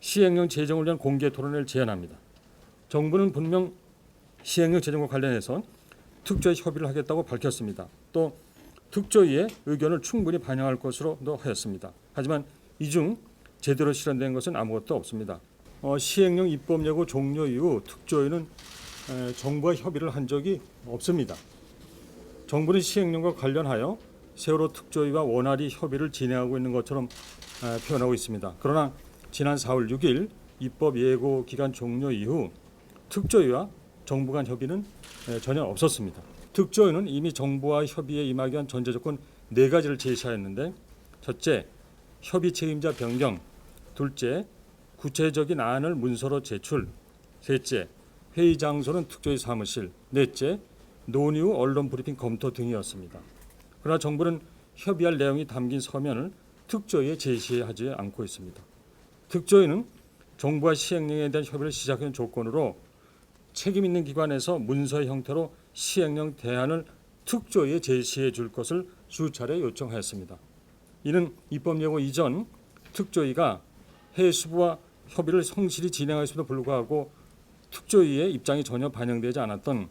시행령 제정을 위한 공개 토론을 제안합니다. 정부는 분명 시행령 제정과 관련해서 특조위 협의를 하겠다고 밝혔습니다. 또 특조위의 의견을 충분히 반영할 것으로도 하였습니다. 하지만 이 중 제대로 실현된 것은 아무것도 없습니다. 시행령 입법 예고 종료 이후 특조위는 정부와 협의를 한 적이 없습니다. 정부는 시행령과 관련하여 세월호 특조위와 원활히 협의를 진행하고 있는 것처럼 표현하고 있습니다. 그러나 지난 4월 6일 입법 예고 기간 종료 이후 특조위와 정부 간 협의는 전혀 없었습니다. 특조위는 이미 정부와 협의에 임하기 위한 전제 조건 4가지를 제시하였는데, 첫째, 협의 책임자 변경, 둘째, 구체적인 안을 문서로 제출, 셋째, 회의 장소는 특조위 사무실, 넷째, 논의 후 언론 브리핑 검토 등이었습니다. 그러나 정부는 협의할 내용이 담긴 서면을 특조위에 제시하지 않고 있습니다. 특조위는 정부와 시행령에 대한 협의를 시작한 조건으로 책임 있는 기관에서 문서의 형태로 시행령 대안을 특조위에 제시해 줄 것을 수차례 요청하였습니다. 이는 입법 예고 이전 특조위가 해수부와 협의를 성실히 진행하였음에도 불구하고 특조위의 입장이 전혀 반영되지 않았던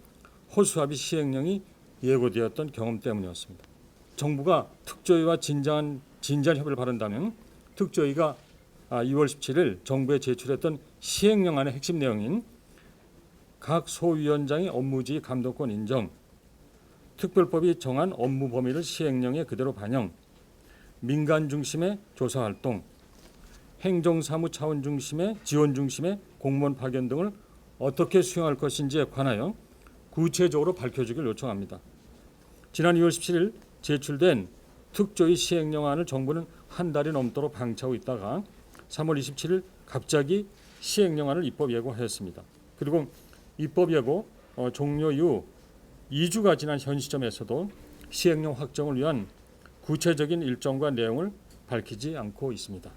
호수합의 시행령이 예고되었던 경험 때문이었습니다. 정부가 특조위와 진지한 협의를 바란다면 특조위가 2월 17일 정부에 제출했던 시행령안의 핵심 내용인 각 소위원장의 업무지휘 감독권 인정, 특별법이 정한 업무 범위를 시행령에 그대로 반영, 민간 중심의 조사활동, 행정사무 차원 중심의 지원 중심의 공무원 파견 등을 어떻게 수행할 것인지에 관하여 구체적으로 밝혀주길 요청합니다. 지난 2월 17일 제출된 특조위 시행령안을 정부는 한 달이 넘도록 방치하고 있다가 3월 27일 갑자기 시행령안을 입법 예고하였습니다. 그리고 입법 예고 종료 이후 2주가 지난 현 시점에서도 시행령 확정을 위한 구체적인 일정과 내용을 밝히지 않고 있습니다.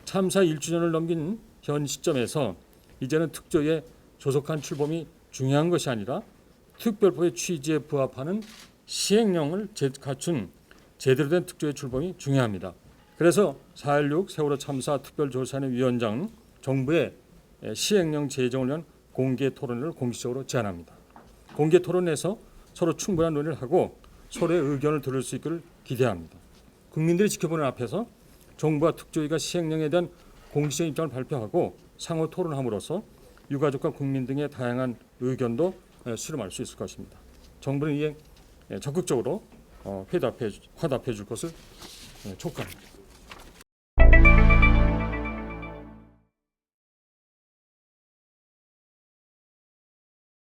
참사 1주년을 넘긴 현 시점에서 이제는 특조위에 조속한 출범이 중요한 것이 아니라 특별법의 취지에 부합하는 시행령을 갖춘 제대로 된 특조위 출범이 중요합니다. 그래서 4.16 세월호 참사 특별조사위원회 위원장은 정부의 시행령 제정을 위한 공개 토론을 공식적으로 제안합니다. 공개 토론에서 서로 충분한 논의를 하고 서로의 의견을 들을 수 있기를 기대합니다. 국민들이 지켜보는 앞에서 정부와 특조위가 시행령에 대한 공식적인 입장을 발표하고 상호 토론함으로써 유가족과 국민 등의 다양한 의견도 수렴할 수 있을 것입니다. 정부는 이에 적극적으로 화답해 줄 것을 촉구합니다.